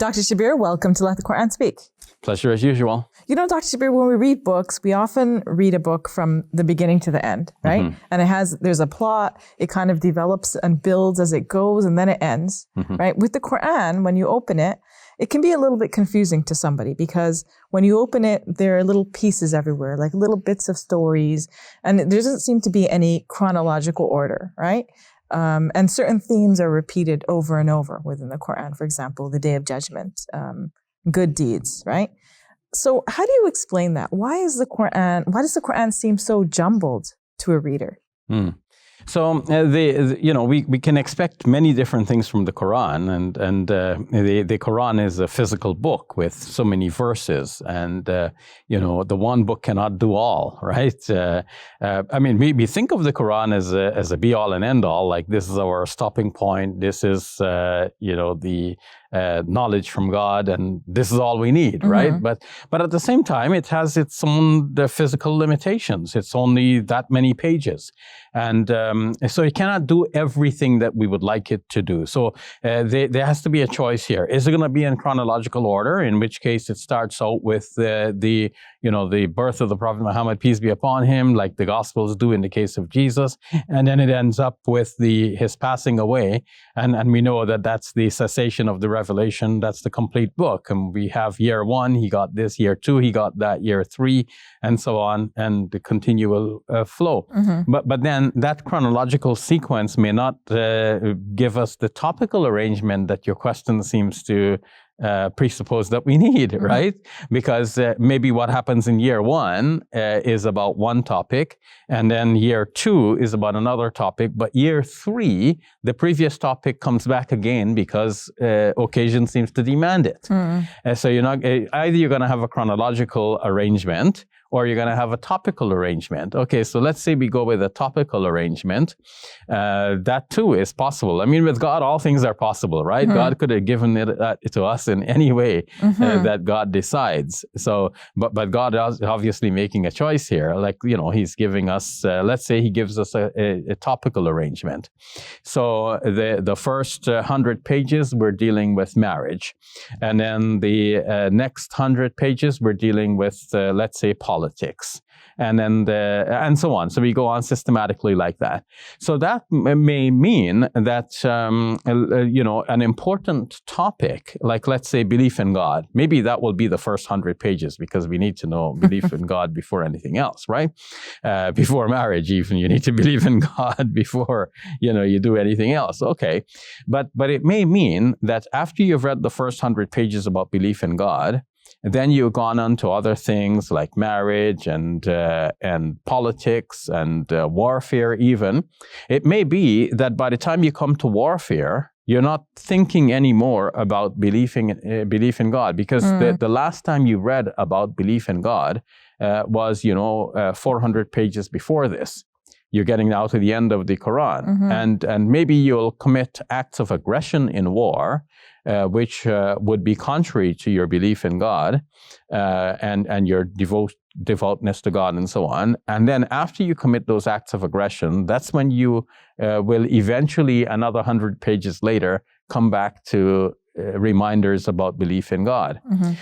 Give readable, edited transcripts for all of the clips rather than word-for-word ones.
Dr. Shabir, welcome to Let the Quran Speak. Pleasure as usual. You know, Dr. Shabir, when we read books, we often read a book from the beginning to the end, right? Mm-hmm. And there's a plot, it kind of develops and builds as it goes, and then it ends, right? With the Quran, when you open it, it can be a little bit confusing to somebody because when you open it, there are little pieces everywhere, like little bits of stories, and there doesn't seem to be any chronological order, right? And certain themes are repeated over and over within the Quran. For example, the Day of Judgment, good deeds, right? So how do you explain that? Why does the Quran seem so jumbled to a reader? So we can expect many different things from the Quran, and the Quran is a physical book with so many verses, and the one book cannot do all, right? We think of the Quran as a be all and end all, like this is our stopping point. This is the knowledge from God, and this is all we need, right? But at the same time, it has its own physical limitations. It's only that many pages, and so it cannot do everything that we would like it to do. So there has to be a choice here. Is it going to be in chronological order? In which case, it starts out with the birth of the Prophet Muhammad, peace be upon him, like the Gospels do in the case of Jesus, and then it ends up with his passing away, and we know that that's the cessation of the Revelation. That's the complete book, and we have year 1, he got this, year 2, he got that, year 3, and so on, and the continual flow. But then that chronological sequence may not give us the topical arrangement that your question seems to presuppose that we need, right? Because maybe what happens in year 1 is about one topic, and then year 2 is about another topic, but year 3, the previous topic comes back again because occasion seems to demand it. So either you're going to have a chronological arrangement, or you're going to have a topical arrangement. Okay, so let's say we go with a topical arrangement. That too is possible. I mean, with God, all things are possible, right? God could have given it to us in any way that God decides. So, but God is obviously making a choice here. Like, he's giving us, let's say he gives us a topical arrangement. So the first 100 pages, we're dealing with marriage. And then the next 100 pages, we're dealing with, let's say, politics, and then and so on. So we go on systematically like that. So that may mean that an important topic, like let's say belief in God, maybe that will be the first 100 pages because we need to know belief in God before anything else, right? Before marriage, even you need to believe in God before you do anything else. Okay, but it may mean that after you've read the first 100 pages about belief in God, then you've gone on to other things like marriage and politics and warfare even. It may be that by the time you come to warfare, you're not thinking anymore about belief in God, because the last time you read about belief in God was 400 pages before this. You're getting now to the end of the Quran, and maybe you'll commit acts of aggression in war, which would be contrary to your belief in God and your devoutness to God and so on. And then after you commit those acts of aggression, that's when you will eventually, another 100 pages later, come back to reminders about belief in God.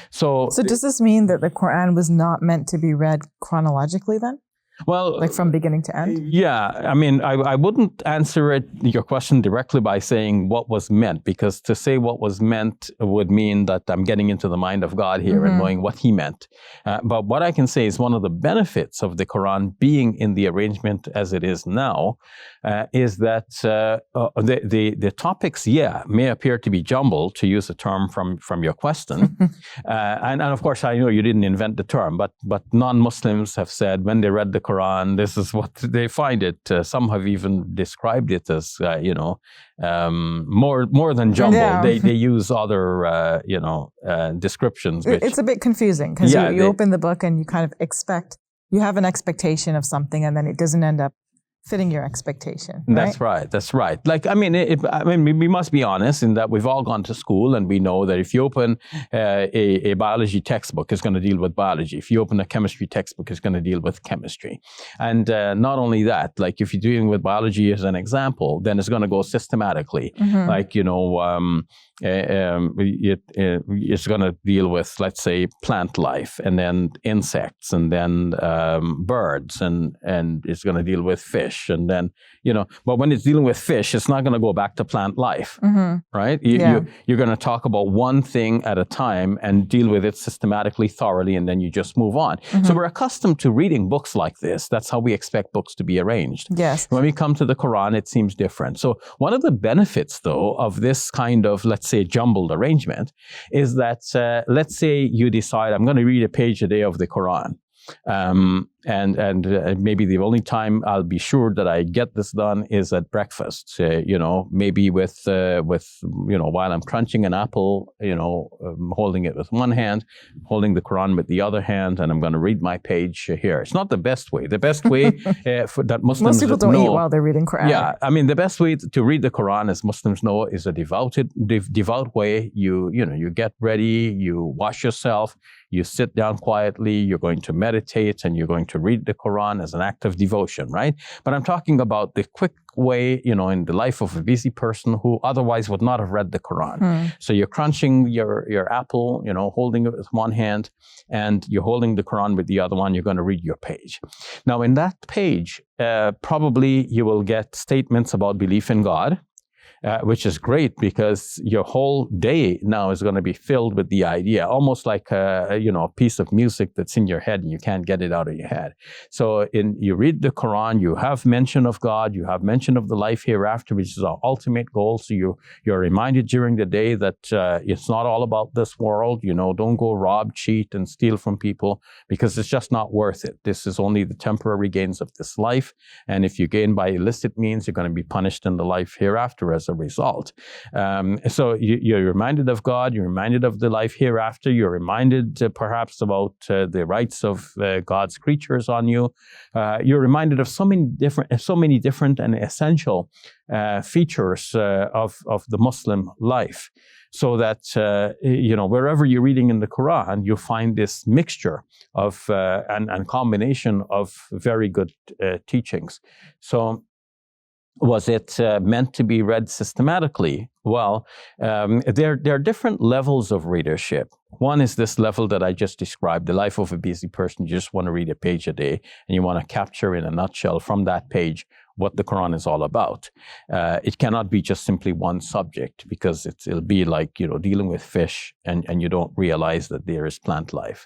So does this mean that the Quran was not meant to be read chronologically then? Well, like from beginning to end? Yeah, I mean, I wouldn't answer your question directly by saying what was meant, because to say what was meant would mean that I'm getting into the mind of God here and knowing what he meant. But what I can say is one of the benefits of the Quran being in the arrangement as it is now is that the topics, may appear to be jumbled, to use a term from your question. And of course, I know you didn't invent the term, but non-Muslims have said when they read the Quran, this is what they find it. Some have even described it as, more than jumbled. Yeah. They use other, descriptions. It's a bit confusing because you open the book and you kind of you have an expectation of something, and then it doesn't end up fitting your expectation. Right? That's right. Like, we must be honest in that we've all gone to school, and we know that if you open a biology textbook, it's going to deal with biology. If you open a chemistry textbook, it's going to deal with chemistry. And not only that, like if you're dealing with biology as an example, then it's going to go systematically. Like, it's going to deal with, let's say, plant life, and then insects, and then birds, and it's going to deal with fish, and then But when it's dealing with fish, it's not going to go back to plant life, right? You're going to talk about one thing at a time and deal with it systematically, thoroughly, and then you just move on. So we're accustomed to reading books like this. That's how we expect books to be arranged. Yes. When we come to the Quran, it seems different. So one of the benefits, though, of this kind of, let's say, jumbled arrangement is that, let's say you decide, I'm going to read a page a day of the Quran. And maybe the only time I'll be sure that I get this done is at breakfast. Maybe with while I'm crunching an apple, holding it with one hand, holding the Quran with the other hand, and I'm going to read my page here. It's not the best way. The best way that Muslims most people don't eat while they're reading Quran. Yeah, I mean the best way to read the Quran, as Muslims know, is a devout way. You get ready, you wash yourself, you sit down quietly, you're going to meditate, and you're going to read the Quran as an act of devotion, right? But I'm talking about the quick way, in the life of a busy person who otherwise would not have read the Quran. So you're crunching your apple, holding it with one hand, and you're holding the Quran with the other one. You're going to read your page. Now, in that page, probably you will get statements about belief in God, which is great because your whole day now is going to be filled with the idea, almost like a piece of music that's in your head and you can't get it out of your head. So you read the Quran, you have mention of God, you have mention of the life hereafter, which is our ultimate goal. So you're reminded during the day that it's not all about this world. Don't go rob, cheat, and steal from people because it's just not worth it. This is only the temporary gains of this life. And if you gain by illicit means, you're going to be punished in the life hereafter as a result. So you're reminded of God, you're reminded of the life hereafter, you're reminded perhaps about the rights of God's creatures on you. You're reminded of so many different and essential features of the Muslim life. So that, wherever you're reading in the Quran, you find this mixture of and combination of very good teachings. So was it meant to be read systematically? Well, there are different levels of readership. One is this level that I just described, the life of a busy person. You just want to read a page a day, and you want to capture in a nutshell from that page what the Quran is all about. It cannot be just simply one subject because it'll be like, dealing with fish and you don't realize that there is plant life.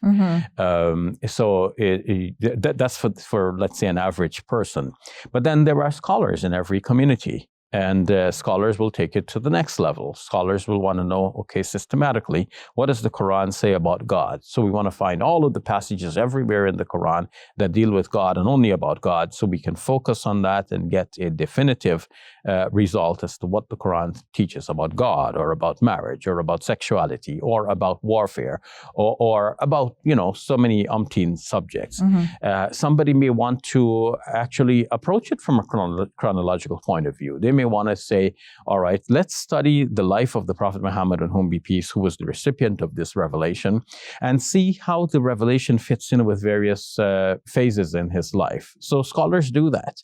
So that's for, let's say, an average person. But then there are scholars in every community. And scholars will take it to the next level. Scholars will want to know, okay, systematically, what does the Quran say about God? So we want to find all of the passages everywhere in the Quran that deal with God and only about God, so we can focus on that and get a definitive result as to what the Quran teaches about God, or about marriage, or about sexuality, or about warfare, or about, so many umpteen subjects. Somebody may want to actually approach it from a chronological point of view. They may want to say, all right, let's study the life of the Prophet Muhammad, on whom be peace, who was the recipient of this revelation, and see how the revelation fits in with various phases in his life. So scholars do that.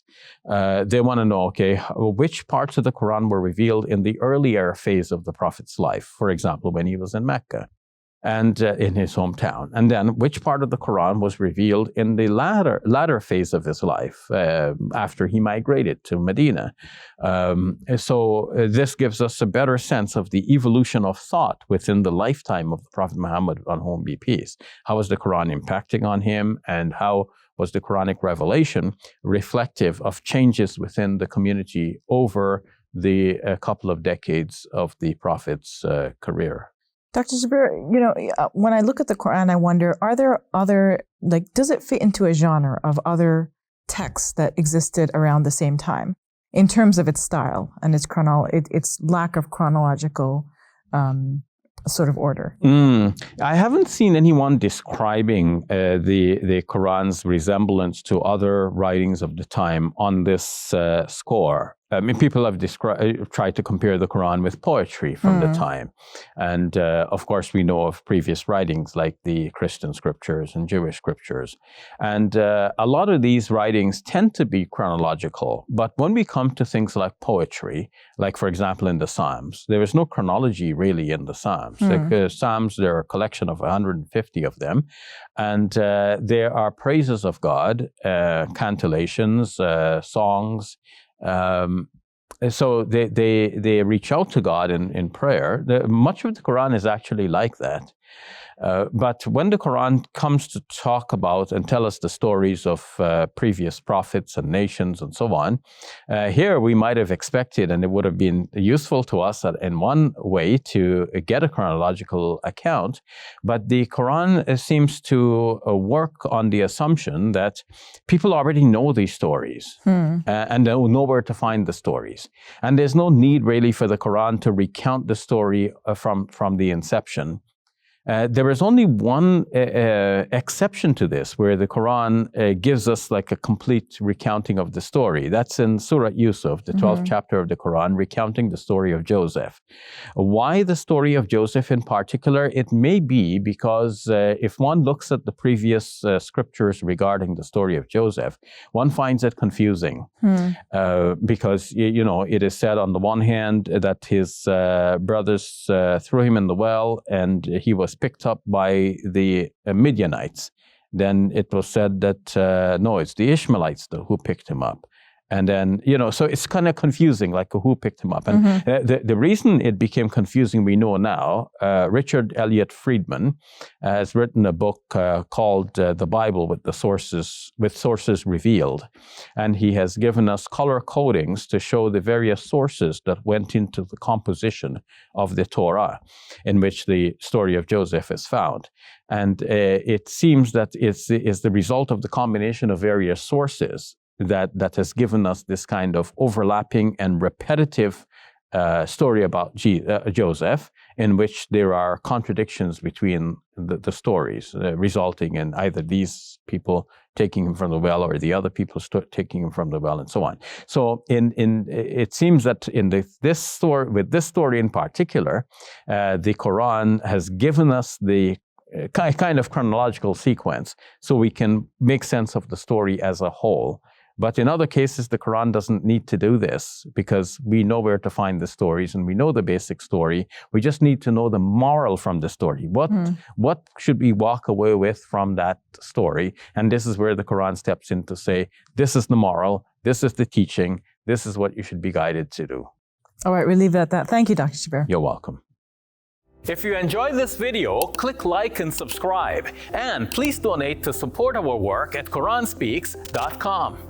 They want to know, okay, which parts of the Quran were revealed in the earlier phase of the Prophet's life, for example, when he was in Mecca and in his hometown, and then which part of the Quran was revealed in the latter phase of his life after he migrated to Medina. So this gives us a better sense of the evolution of thought within the lifetime of the Prophet Muhammad, on whom be peace. How was the Quran impacting on him, and how was the Quranic revelation reflective of changes within the community over the couple of decades of the Prophet's career? Dr. Shabir, when I look at the Quran, I wonder, are there other, does it fit into a genre of other texts that existed around the same time in terms of its style and its lack of chronological sort of order? I haven't seen anyone describing the Quran's resemblance to other writings of the time on this score. I mean, people have tried to compare the Quran with poetry from the time. And of course, we know of previous writings like the Christian scriptures and Jewish scriptures. And a lot of these writings tend to be chronological. But when we come to things like poetry, like, for example, in the Psalms, there is no chronology really in the Psalms. The Psalms, there are a collection of 150 of them. And there are praises of God, cantillations, songs. So they reach out to God in prayer. Much of the Quran is actually like that. But when the Quran comes to talk about and tell us the stories of previous prophets and nations and so on, here we might have expected, and it would have been useful to us in one way to get a chronological account, but the Quran seems to work on the assumption that people already know these stories and know where to find the stories. And there's no need really for the Quran to recount the story from the inception. There is only one exception to this, where the Quran gives us like a complete recounting of the story. That's in Surah Yusuf, the 12th chapter of the Quran, recounting the story of Joseph. Why the story of Joseph in particular? It may be because if one looks at the previous scriptures regarding the story of Joseph, one finds it confusing. Because, you know, it is said on the one hand that his brothers threw him in the well and he was picked up by the Midianites. Then it was said that, no, it's the Ishmaelites who picked him up. And then, you know, so it's kind of confusing, like who picked him up. And the reason it became confusing, we know now. Richard Elliott Friedman has written a book called The Bible with Sources Revealed. And he has given us color codings to show the various sources that went into the composition of the Torah, in which the story of Joseph is found. And it seems that it's the result of the combination of various sources that has given us this kind of overlapping and repetitive story about Joseph, in which there are contradictions between the stories, resulting in either these people taking him from the well or the other people taking him from the well, and so on. So it seems that with this story in particular, the Quran has given us the kind of chronological sequence so we can make sense of the story as a whole. But in other cases, the Quran doesn't need to do this because we know where to find the stories and we know the basic story. We just need to know the moral from the story. What should we walk away with from that story? And this is where the Quran steps in to say, this is the moral, this is the teaching, this is what you should be guided to do. All right, we'll leave it at that. Thank you, Dr. Shabir. You're welcome. If you enjoyed this video, click like and subscribe. And please donate to support our work at QuranSpeaks.com.